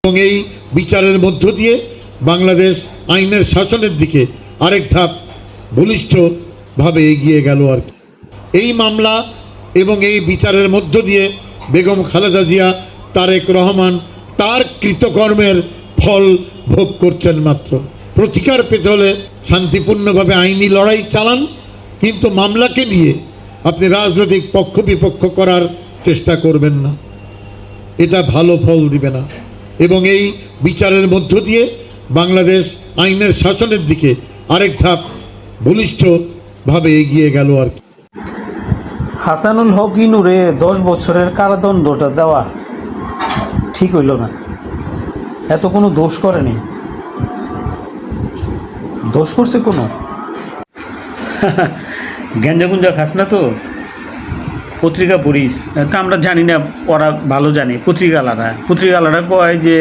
এবং এই বিচারের মধ্য দিয়ে বাংলাদেশ আইনের শাসনের দিকে আরেক ধাপ বলিষ্ঠভাবে এগিয়ে গেল আর কি। এই মামলা এবং এই বিচারের মধ্য দিয়ে বেগম খালেদা জিয়া, তারেক রহমান তার কৃতকর্মের ফল ভোগ করছেন মাত্র। প্রতিকার পেতে হলে শান্তিপূর্ণভাবে আইনি লড়াই চালান, কিন্তু মামলাকে নিয়ে আপনি রাজনৈতিক পক্ষ বিপক্ষ করার চেষ্টা করবেন না, এটা ভালো ফল দিবে না। এবং এই বিচারের মধ্য দিয়ে বাংলাদেশ আইনের শাসনের দিকে আরেক ধাপ বলিষ্ঠভাবে এগিয়ে গেল আর কি। হাসানুল হক ইনুরে 10 বছরের কারাদণ্ডটা দেওয়া ঠিক হইল না। এত কোনো দোষ করেনি, দোষ করছে কোনো গ্যাঞ্জাগুঞ্জা খাস না তো। পত্রিকা পড়িস তা আমরা জানি না, ওরা ভালো জানে। পত্রিকালারা কয় যে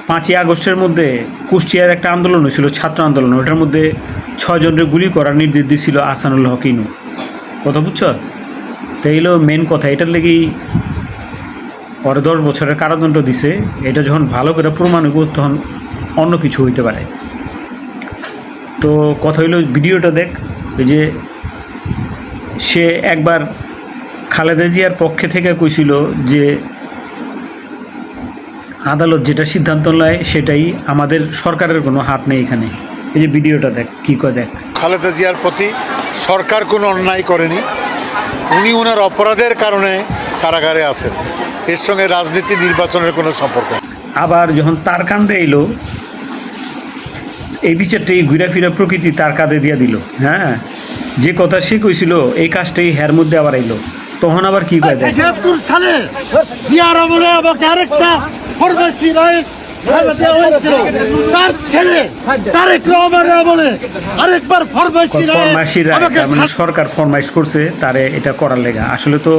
5ই আগস্টের মধ্যে কুষ্টিয়ার একটা আন্দোলন হয়েছিল, ছাত্র আন্দোলন। ওটার মধ্যে 6 জনের গুলি করার নির্দেশ দিয়েছিল হাসানুল হক ইনু। কথা বুঝছ? তো এইগুলো মেন কথা। এটার লেগেই ওরা 10 বছরের কারাদণ্ড দিছে। এটা যখন ভালো করে প্রমাণ হইব তখন অন্য কিছু হইতে পারে। তো কথা হইল, ভিডিওটা দেখ। ওই যে সে একবার খালেদা জিয়ার পক্ষে থেকে কইছিল যে আদালত যেটা সিদ্ধান্ত নেয় সেটাই, আমাদের সরকারের কোনো হাত নেই এখানে। এই যে ভিডিওটা দেখ, কি কয় দেখ। খালেদা জিয়ার প্রতি সরকার কোনো অন্যায় করেনি, উনি ওনার অপরাধের কারণে কারাগারে আছেন। এর সঙ্গে রাজনীতি নির্বাচনের কোনো সম্পর্ক। আবার যখন তার কান্দে এলো, এই বিচারটাই ঘুরে ফিরে প্রকৃতি তার কাঁধে দিয়ে দিল। হ্যাঁ, যে কথা সে কইছিল এই কাজটাই হের মধ্যে আবার এলো। তখন আবার কি কয় দেখ। ৭৭ সালে জিয়ার আমলে আমাকে আরেকটা ফরমাইশি রাইট তার ছেলে তারেক রহমানের আমলে আরেকবার ফরমাইশি রাইট মানে সরকার ফরমাইশ করছে তারে এটা করার লেগা। আসলে তো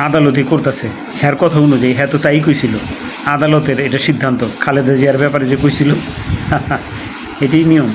আদালতই করতেছে। হ্যার কথা অনুযায়ী হ্যাঁ তো তাই কইছিল, আদালতের এটা সিদ্ধান্ত। খালেদা জিয়ার ব্যাপারে যে কইছিল এটাই নিয়ম।